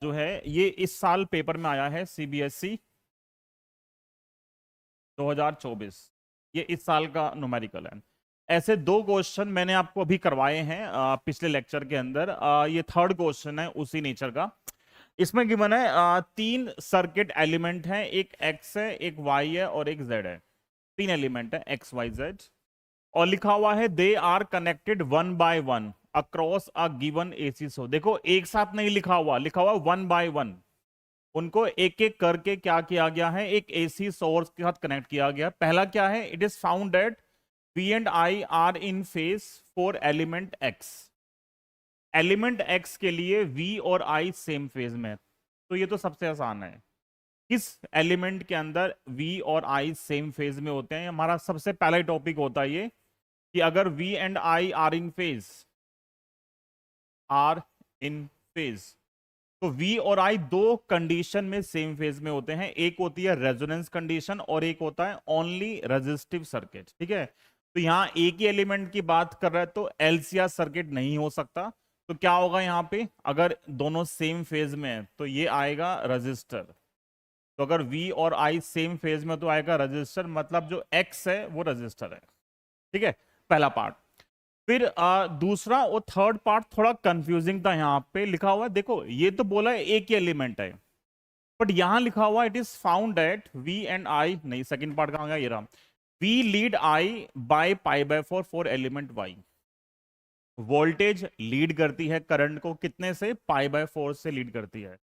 जो है ये इस साल पेपर में आया है, सीबीएसई 2024। ये इस साल का न्यूमेरिकल है। ऐसे दो क्वेश्चन मैंने आपको अभी करवाए हैं पिछले लेक्चर के अंदर। ये थर्ड क्वेश्चन है उसी नेचर का। इसमें गिवन है तीन सर्किट एलिमेंट हैं, एक एक्स है, एक वाई है और एक जेड है। तीन एलिमेंट है एक्स वाई जेड, और लिखा हुआ है they are connected one by one across a given AC source. देखो एक साथ नहीं लिखा हुआ, लिखा हुआ वन बाय वन। उनको एक एक करके क्या किया गया है, एक एसी सोर्स के साथ कनेक्ट किया गया। पहला क्या है, it is found that V and I are in phase for element X। Element X के लिए V और I सेम फेज में, तो ये तो सबसे आसान है। किस एलिमेंट के अंदर V और I सेम फेज में होते हैं, हमारा सबसे पहला टॉपिक होता है ये कि अगर V and I are in phase, are in phase, तो V और I दो कंडीशन में सेम फेज में होते हैं। एक होती है रेजोनेंस कंडीशन और एक होता है ओनली रेजिस्टिव सर्किट। ठीक है, तो यहां एक ही एलिमेंट की बात कर रहा है तो एलसीआर सर्किट नहीं हो सकता। तो क्या होगा यहां पे, अगर दोनों सेम फेज में है तो ये आएगा रजिस्टर। तो अगर V और I सेम फेज में तो आएगा रजिस्टर, मतलब जो X है वो रजिस्टर है। ठीक है, पहला पार्ट। फिर दूसरा और थर्ड पार्ट थोड़ा कंफ्यूजिंग था। यहां पे लिखा हुआ है, देखो ये तो बोला है एक ही एलिमेंट है, बट यहां लिखा हुआ it is found at V and I, नहीं सेकंड पार्ट कहां गया, ये रहा। V lead I bye pi by 4 for element Y। Voltage lead करती है करंट को कितने से, पाई बाय 4 से लीड करती है।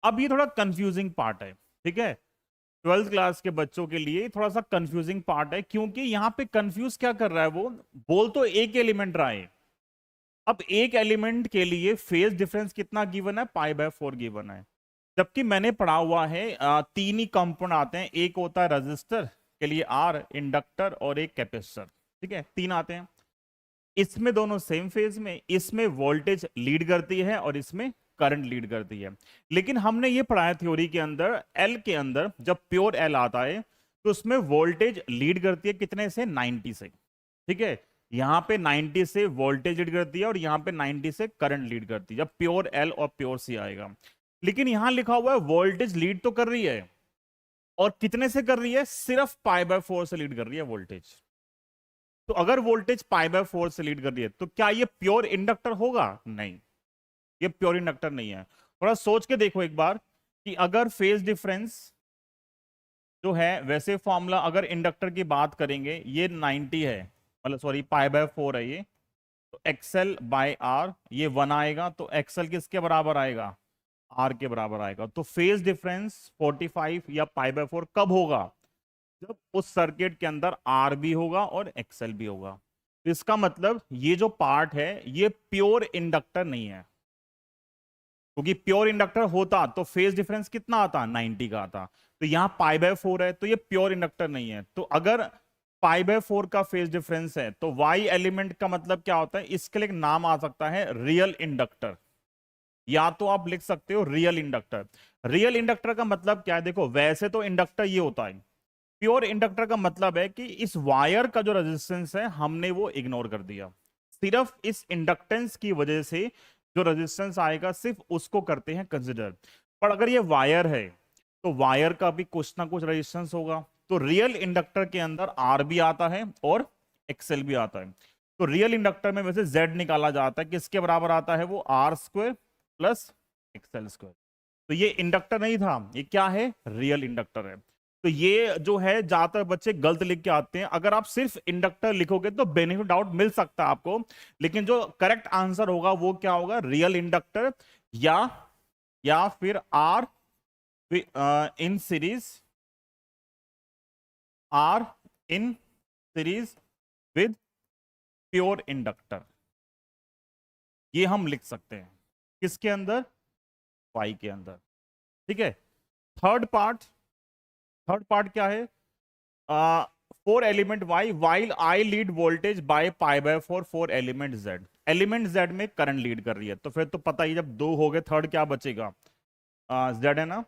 अब ये थोड़ा कंफ्यूजिंग पार्ट है। ठीक है, 12th क्लास के बच्चों के लिए थोड़ा सा कंफ्यूजिंग पार्ट है, क्योंकि यहां पे कंफ्यूज क्या कर रहा है वो, बोल तो एक एलिमेंट रहा है। अब एक एलिमेंट के लिए फेज डिफरेंस कितना गिवन है, पाई बाय 4 गिवन है। जबकि मैंने पढ़ा हुआ है तीन ही कंपोनेंट आते हैं, एक होता है रजिस्टर के लिए आर, इंडक्टर और एक कैपेसिटर। ठीक है, तीन आते हैं। इसमें दोनों सेम फेज में, इसमें वोल्टेज लीड करती है और इसमें करंट लीड करती है। लेकिन हमने ये पढ़ा है थ्योरी के अंदर, एल के अंदर जब प्योर एल आता है तो उसमें वोल्टेज लीड करती है कितने से, 90 से। ठीक है, यहां पे 90 से वोल्टेज लीड करती है और यहां पे 90 से करंट लीड करती है, जब प्योर एल और प्योर सी आएगा। लेकिन यहां लिखा हुआ है वोल्टेज लीड तो कर रही है, और कितने से कर रही है, सिर्फ पाई बाय 4 से लीड कर रही है वोल्टेज। तो अगर वोल्टेज पाई बाय 4 से लीड कर रही है तो क्या ये प्योर इंडक्टर होगा, नहीं, ये प्योर इंडक्टर नहीं है। थोड़ा सोच के देखो एक बार कि अगर फेज डिफरेंस जो है, वैसे फॉर्मूला अगर इंडक्टर की बात करेंगे, ये 90 है, मतलब सॉरी पाई बाय 4 है ये, तो एक्सएल बाय आर ये 1 आएगा, तो एक्सएल किसके बराबर आएगा, आर के बराबर आएगा। तो फेज डिफरेंस 45 या पाई बाय 4 कब होगा, जब उस सर्किट के अंदर आर भी होगा और एक्सएल भी होगा। तो इसका मतलब ये जो पार्ट है ये प्योर इंडक्टर नहीं है, क्योंकि प्योर इंडक्टर होता तो फेज डिफरेंस कितना आता, 90 का आता। तो यहां पाई बाय 4 है तो ये प्योर इंडक्टर नहीं है। तो अगर पाई बाय 4 का फेज डिफरेंस है तो वाई एलिमेंट का मतलब क्या होता है, इसके लिए एक नाम आ सकता है रियल इंडक्टर, या तो आप लिख सकते हो रियल इंडक्टर। रियल इंडक्टर का मतलब क्या है, देखो वैसे तो इंडक्टर ये होता है, प्योर इंडक्टर का मतलब है कि इस वायर का जो रेजिस्टेंस है हमने वो इग्नोर कर दिया, सिर्फ इस इंडक्टेंस की वजह से जो रेजिस्टेंस आएगा सिर्फ उसको करते हैं कंसिडर। पर अगर ये वायर है तो वायर का भी कुछ ना कुछ रेजिस्टेंस होगा। तो रियल इंडक्टर के अंदर आर भी आता है और एक्सएल भी आता है। तो रियल इंडक्टर में वैसे जेड निकाला जाता है, किसके बराबर आता है वो, R square plus XL square. तो ये इंडक्टर नहीं था, ये क्या है, रियल इंडक्टर है। तो ये जो है ज्यादातर बच्चे गलत लिख के आते हैं। अगर आप सिर्फ इंडक्टर लिखोगे तो बेनिफिट डाउट मिल सकता है आपको, लेकिन जो करेक्ट आंसर होगा वो क्या होगा, रियल इंडक्टर, या फिर R in series, R in series with pure inductor, ये हम लिख सकते हैं किसके अंदर, वाई के अंदर। ठीक है, थर्ड पार्ट, थर्ड पार्ट क्या है, for element Y while I lead voltage by pi by 4 for element Z. Element Z में करंट लीड कर रही है, तो फिर तो पता ही, जब दो हो गए थर्ड क्या बचेगा, जेड है ना।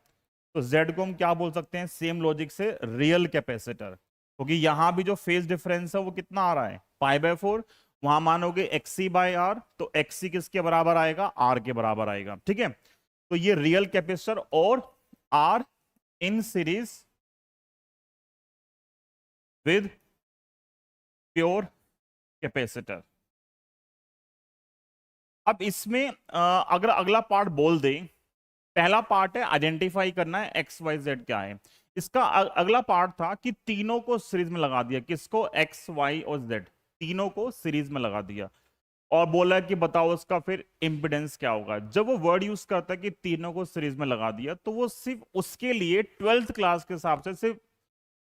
तो जेड को हम क्या बोल सकते हैं, सेम लॉजिक से रियल कैपेसिटर, क्योंकि यहां भी जो फेज डिफरेंस है वो कितना आ रहा है, पाई बाय 4। वहां मानोगे एक्सी बाय आर, तो एक्सी किसके बराबर आएगा, आर के बराबर आएगा। ठीक है, तो ये रियल कैपेसिटर और R in series with pure capacitor. अब इसमें अगर अगला पार्ट बोल दे, पहला पार्ट है आइडेंटिफाई करना है एक्स वाई जेड क्या है। इसका अगला पार्ट था कि तीनों को सीरीज में लगा दिया, किसको, एक्स वाई और जेड, तीनों को सीरीज में लगा दिया और बोला कि बताओ उसका फिर इंपिडेंस क्या होगा। जब वो वर्ड यूज करता है कि तीनों को सीरीज में लगा दिया, तो वो सिर्फ उसके लिए 12th क्लास के हिसाब से सिर्फ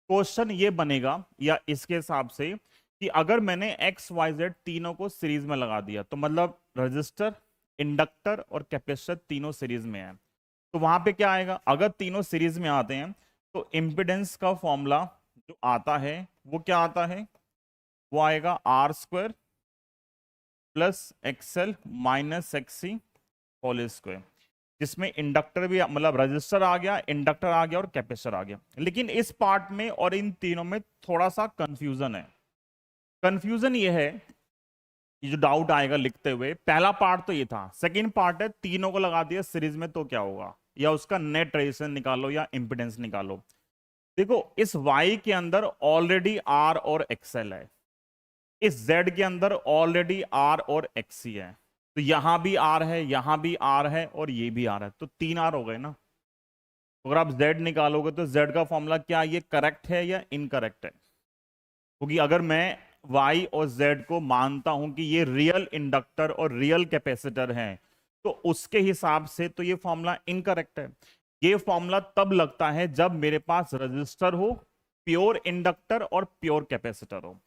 क्वेश्चन ये बनेगा, या इसके हिसाब से कि अगर मैंने एक्स वाई जेड तीनों को सीरीज में लगा दिया, तो मतलब रजिस्टर, इंडक्टर और कैपेसिटर तीनों सीरीज में है, तो वहां पे क्या आएगा, अगर तीनों सीरीज में आते हैं तो इंपिडेंस का फॉर्मूला जो आता है वो क्या आता है, वो आएगा R square plus XL minus XC whole square, जिसमें इंडक्टर भी मतलब रजिस्टर आ गया, इंडक्टर आ गया और कैपेसिटर आ गया। लेकिन इस पार्ट में और इन तीनों में थोड़ा सा कंफ्यूजन है। कंफ्यूजन ये है, ये जो डाउट आएगा लिखते हुए, पहला पार्ट तो ये था, सेकंड पार्ट है तीनों को लगा दिया सीरीज में तो क्या होगा, या उसका नेट रेजिस्टेंस निकालो या इंपिडेंस निकालो। देखो इस y के अंदर ऑलरेडी R और XL है, इस Z के अंदर ऑलरेडी R और XC है, तो यहां भी R है, यहां भी R है और ये भी R है, तो 3 R हो गए ना। अगर आप Z निकालोगे तो Z का फॉर्मूला क्या, ये करेक्ट है या इनकरेक्ट है, क्योंकि अगर मैं Y और Z को मानता हूं कि ये रियल इंडक्टर और रियल कैपेसिटर हैं, तो उसके हिसाब से तो ये फॉर्मूला इनकरेक्ट है। ये फॉर्मूला तब लगता है जब मेरे पास रजिस्टर हो, प्योर इंडक्टर और प्योर कैपेसिटर हो।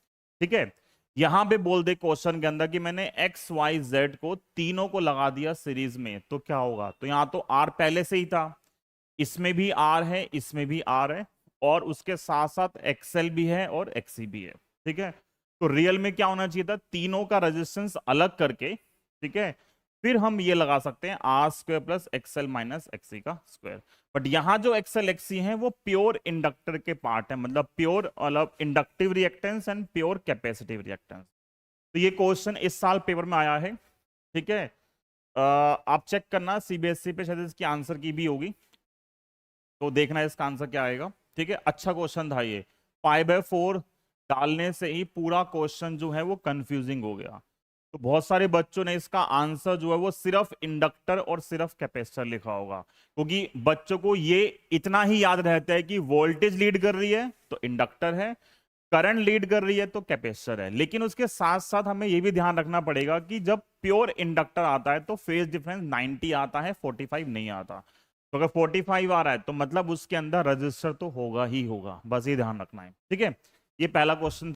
ठीक है, यहां पे बोल दे क्वेश्चन के अंदर कि मैंने एक्स वाई जेड को तीनों को लगा दिया सीरीज में, तो क्या होगा, तो यहां तो आर पहले से ही था, इसमें भी आर है, इसमें भी आर है, और उसके साथ साथ एक्सएल भी है और एक्सी भी है। ठीक है, तो रियल में क्या होना चाहिए था, तीनों का रेजिस्टेंस अलग करके, ठीक है, फिर हम ये लगा सकते हैं R square plus XL minus XC का स्क्वायर। बट यहां जो एक्सएल एक्सी है वो प्योर इंडक्टर के पार्ट है, मतलब प्योर मतलब inductive reactance and pure capacitive reactance. तो ये क्वेश्चन इस साल पेपर में आया है। ठीक है, आप चेक करना सीबीएसई पे, शायद इसकी आंसर की भी होगी, तो देखना इसका आंसर क्या आएगा। ठीक है, अच्छा क्वेश्चन था ये, 5/4 डालने से ही पूरा क्वेश्चन जो है वो कंफ्यूजिंग हो गया। तो बहुत सारे बच्चों ने इसका आंसर जो है वो सिर्फ इंडक्टर और सिर्फ कैपेसिटर लिखा होगा, क्योंकि बच्चों को ये इतना ही याद रहता है कि वोल्टेज लीड कर रही है तो इंडक्टर है, करंट लीड कर रही है तो कैपेसिटर है। लेकिन उसके साथ साथ हमें ये भी ध्यान रखना पड़ेगा कि जब प्योर इंडक्टर आता है तो फेज डिफरेंस 90 आता है, 45 नहीं आता। तो अगर 45 आ रहा है तो मतलब उसके अंदर रजिस्टर तो होगा ही होगा, बस ये ध्यान रखना है। ठीक है, ये पहला क्वेश्चन